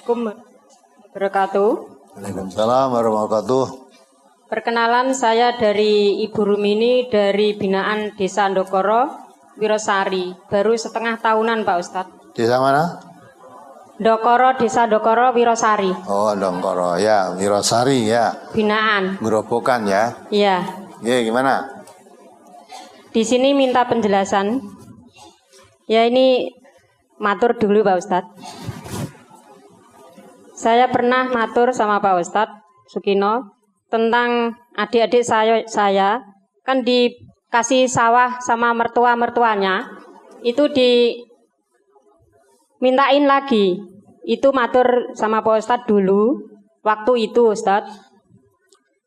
Assalamualaikum warahmatullahi wabarakatuh. Waalaikumsalam warahmatullahi wabarakatuh. Perkenalan, saya dari Ibu Rumini dari Binaan Desa Ndokoro, Wirosari. Baru setengah tahunan Pak Ustadz. Desa mana? Ndokoro, Desa Ndokoro, Wirosari. Oh, Ndokoro ya, Wirosari ya. Binaan. Gerobokan ya. Iya. Oke, gimana? Di sini minta penjelasan. Ya ini matur dulu Pak Ustadz. Saya pernah matur sama Pak Ustadz Sukino tentang adik-adik saya kan dikasih sawah sama mertuanya itu dimintain lagi. Itu matur sama Pak Ustadz dulu waktu itu Ustadz.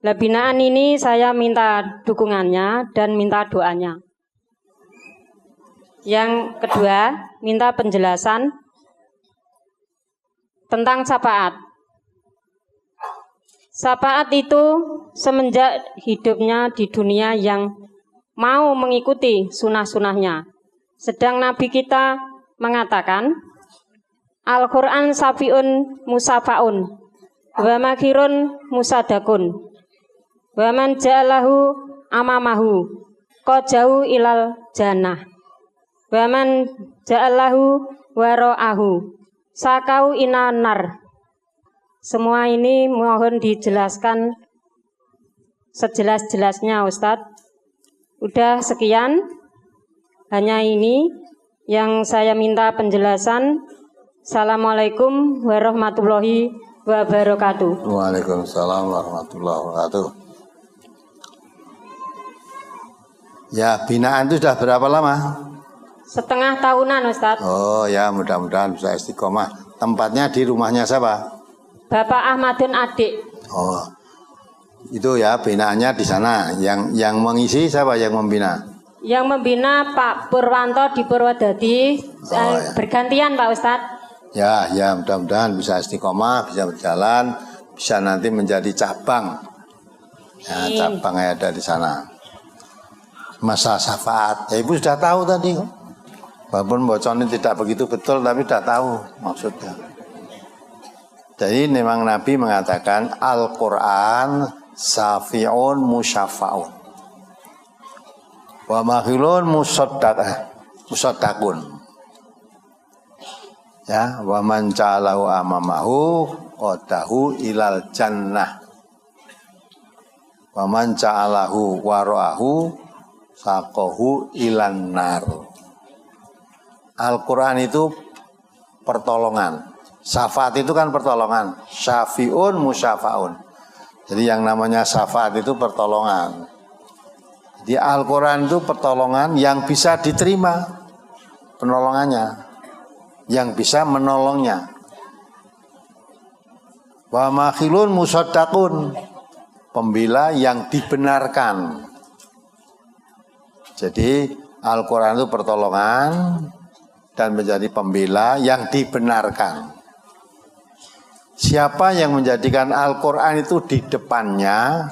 Lah binaan ini saya minta dukungannya dan minta doanya. Yang kedua, minta penjelasan tentang syafaat. Syafaat itu semenjak hidupnya di dunia yang mau mengikuti sunah-sunahnya. Sedang Nabi kita mengatakan, Al-Quran safiun musafaun, wa maghirun musadakun, wa man ja'alahu amamahu, qajahu ilal jannah, wa man ja'alahu wara'ahu, sakau inanar. Semua ini mohon dijelaskan sejelas-jelasnya Ustadz. Udah sekian, hanya ini yang saya minta penjelasan. Assalamualaikum warahmatullahi wabarakatuh. Waalaikumsalam warahmatullahi wabarakatuh. Ya, binaan itu sudah berapa lama? Setengah tahunan Ustadz. Oh ya, mudah-mudahan bisa istiqomah. Tempatnya di rumahnya siapa? Bapak Ahmadun Adik. Oh, itu ya binaannya di sana. Yang mengisi siapa yang membina? Yang membina Pak Purwanto di Purwodadi. Ya. Bergantian Pak Ustadz. Ya, mudah-mudahan bisa istiqomah, bisa berjalan, bisa nanti menjadi cabang. Ya, cabang yang ada di sana. Masa syafaat, ya Ibu sudah tahu tadi. Walaupun bocornya tidak begitu betul, tapi sudah tahu maksudnya. Jadi memang Nabi mengatakan Al-Quran safi'un musyafa'un wa maghilun musaddaqun. Ya, wa man ja'alahu amamahu qadahu ilal jannah wa man ja'alahu wara'ahu saqahu ilan nar. Al-Quran itu pertolongan. Syafaat itu kan pertolongan. Syafi'un musyafaun. Jadi yang namanya syafaat itu pertolongan. Di Al-Quran itu pertolongan yang bisa diterima penolongannya, yang bisa menolongnya. Wa makhilun musaddaqun, pembela yang dibenarkan. Jadi Al-Quran itu pertolongan dan menjadi pembela yang dibenarkan. Siapa yang menjadikan Al-Quran itu di depannya,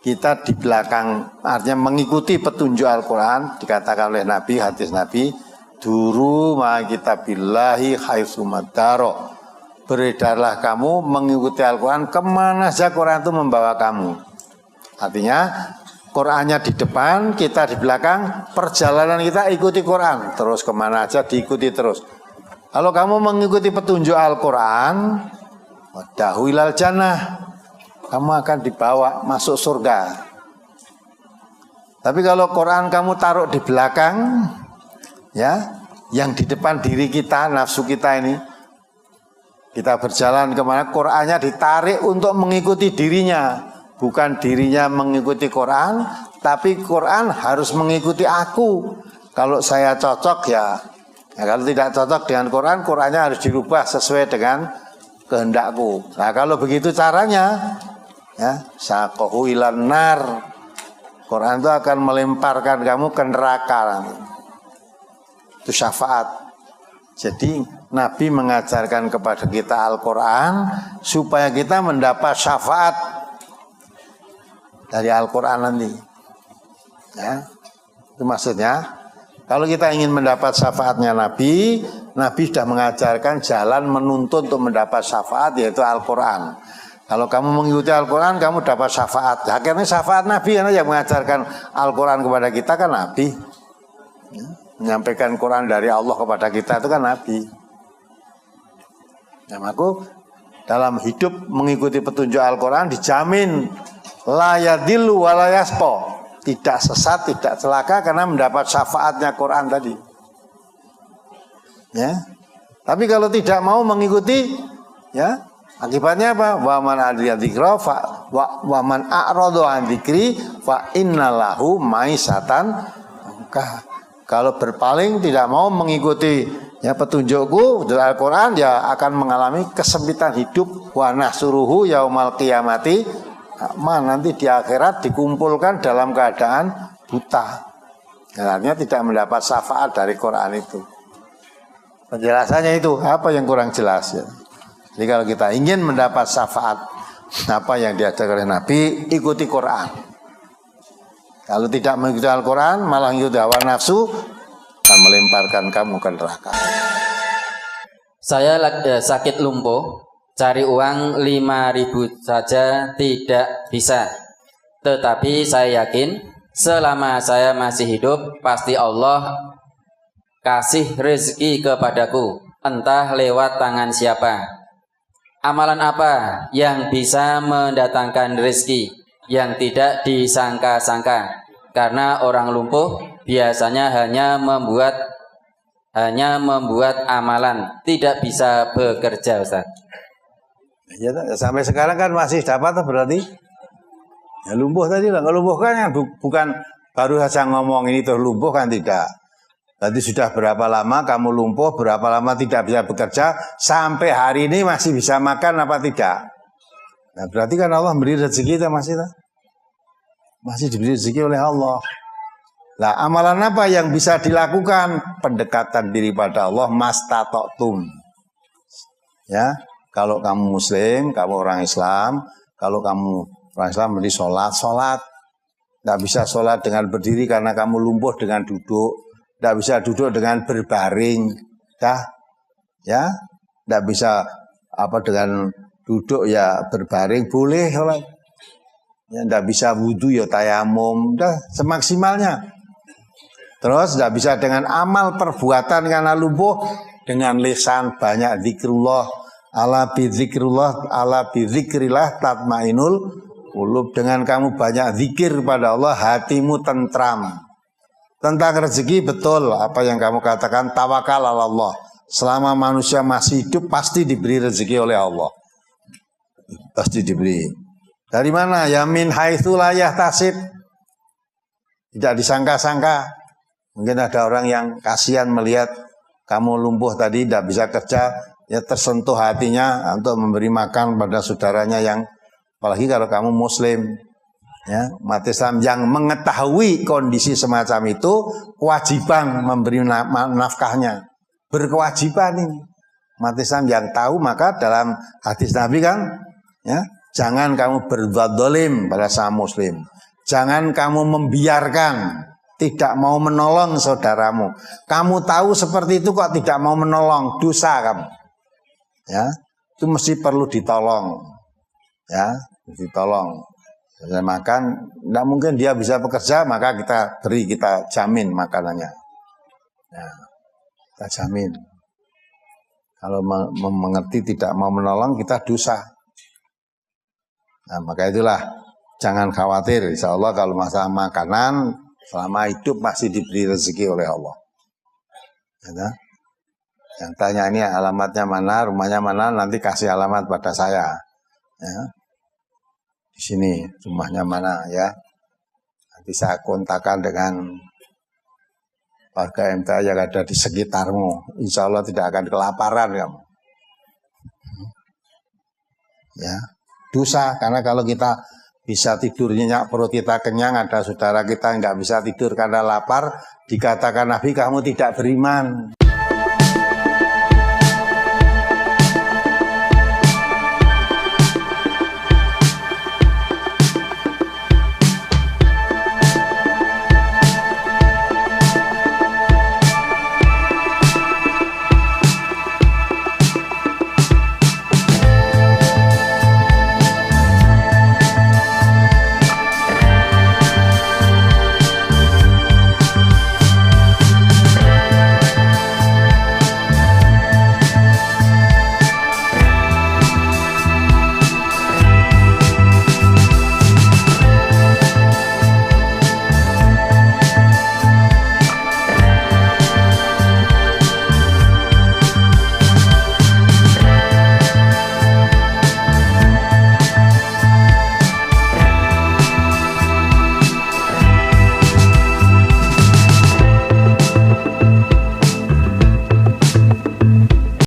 kita di belakang, artinya mengikuti petunjuk Al-Quran, dikatakan oleh Nabi, hadis Nabi, duru ma kitabillahi haitsumadaro. Beredarlah kamu mengikuti Al-Quran, kemana saja Quran itu membawa kamu. Artinya, Qurannya di depan, kita di belakang, perjalanan kita ikuti Quran, terus kemana aja diikuti terus. Kalau kamu mengikuti petunjuk Al-Quran, wadahu ilal jannah, kamu akan dibawa masuk surga. Tapi kalau Quran kamu taruh di belakang, ya, yang di depan diri kita, nafsu kita ini, kita berjalan kemana, Qurannya ditarik untuk mengikuti dirinya. Bukan dirinya mengikuti Quran, tapi Quran harus mengikuti aku. Kalau saya cocok ya kalau tidak cocok dengan Quran, Qurannya harus dirubah sesuai dengan kehendakku. Nah kalau begitu caranya, ya saqahu ilan nar. Quran itu akan melemparkan kamu ke neraka. Itu syafaat. Jadi Nabi mengajarkan kepada kita Al-Quran supaya kita mendapat syafaat dari Al-Quran nanti. Ya, itu maksudnya. Kalau kita ingin mendapat syafaatnya Nabi, Nabi sudah mengajarkan jalan menuntut untuk mendapat syafaat, yaitu Al-Quran. Kalau kamu mengikuti Al-Quran, kamu dapat syafaat. Akhirnya syafaat Nabi, karena yang mengajarkan Al-Quran kepada kita kan Nabi. Menyampaikan Quran dari Allah kepada kita itu kan Nabi. Nah, aku dalam hidup mengikuti petunjuk Al-Quran dijamin la yadillu wa la yasqa. Tidak sesat, tidak celaka karena mendapat syafaatnya Quran tadi. Ya. Tapi kalau tidak mau mengikuti, ya, akibatnya apa? Wa man adriya dzikra wa man a'rada an dzikri fa innalahu maisatan. Kalau berpaling tidak mau mengikuti ya petunjukku dari Al-Quran, ya akan mengalami kesempitan hidup. Wa nahsuruhu yaumal qiyamati, nanti di akhirat dikumpulkan dalam keadaan buta. Artinya tidak mendapat syafaat dari Quran itu. Penjelasannya itu apa yang kurang jelas ya. Jadi kalau kita ingin mendapat syafaat apa yang diajarkan oleh Nabi, ikuti Quran. Kalau tidak mengikuti Al-Quran, malah mengikuti hawa nafsu, akan melemparkan kamu ke neraka. Saya sakit lumpuh, cari uang 5.000 saja tidak bisa. Tetapi saya yakin selama saya masih hidup, pasti Allah kasih rezeki kepadaku, entah lewat tangan siapa. Amalan apa yang bisa mendatangkan rezeki yang tidak disangka-sangka? Karena orang lumpuh biasanya hanya membuat amalan, tidak bisa bekerja, Ustaz. Ya, sampai sekarang kan masih dapat berarti. Ya lumpuh tadi lah, lumpuh kan ya, bukan baru saja ngomong ini terus lumpuh kan, tidak. Berarti sudah berapa lama kamu lumpuh, berapa lama tidak bisa bekerja, sampai hari ini masih bisa makan apa tidak? Nah berarti kan Allah beri rezeki kita masih diberi rezeki oleh Allah. Nah, amalan apa yang bisa dilakukan? Pendekatan diri pada Allah, mastata'tum. Ya, kalau kamu muslim, kamu orang Islam, kalau kamu orang Islam beri sholat. Tidak bisa sholat dengan berdiri karena kamu lumpuh dengan duduk. Tidak bisa duduk dengan berbaring. Ya, tidak bisa dengan duduk ya berbaring, boleh sholat. Ya, tidak bisa wudhu ya tayamum, udah semaksimalnya. Terus tidak bisa dengan amal perbuatan karena lumpuh, dengan lisan banyak zikrullah, ala bidzikrillah tatmainul qulub. Dengan kamu banyak zikir pada Allah, hatimu tentram. Tentang rezeki betul apa yang kamu katakan, tawakal ala Allah. Selama manusia masih hidup pasti diberi rezeki oleh Allah. Pasti diberi. Dari mana? Ya min haitsu la yahtasib. Tidak disangka-sangka. Mungkin ada orang yang kasihan melihat kamu lumpuh tadi, tidak bisa kerja, ya tersentuh hatinya untuk memberi makan pada saudaranya yang, apalagi kalau kamu muslim, ya, umat Islam yang mengetahui kondisi semacam itu, kewajiban memberi nafkahnya. Berkewajiban ini. Umat Islam yang tahu, maka dalam hadis Nabi kan, ya, jangan kamu berbuat zalim pada sama muslim. Jangan kamu membiarkan, tidak mau menolong saudaramu. Kamu tahu seperti itu kok tidak mau menolong, dosa kamu. Ya, itu mesti perlu ditolong. Ya, ditolong. Ya, makan, tidak mungkin dia bisa bekerja, maka kita jamin makanannya. Ya, kita jamin. Kalau mengerti tidak mau menolong, kita dosa. Nah, maka itulah jangan khawatir, insya Allah kalau masalah makanan selama hidup masih diberi rezeki oleh Allah. Ya, yang tanya ini alamatnya mana, rumahnya mana, nanti kasih alamat pada saya. Ya, di sini rumahnya mana ya, nanti saya kontakkan dengan warga MTA yang ada di sekitarmu. Insya Allah tidak akan kelaparan kamu. Ya. Dosa, karena kalau kita bisa tidur nyenyak, perut kita kenyang, ada saudara kita nggak bisa tidur karena lapar, dikatakan Nabi kamu tidak beriman.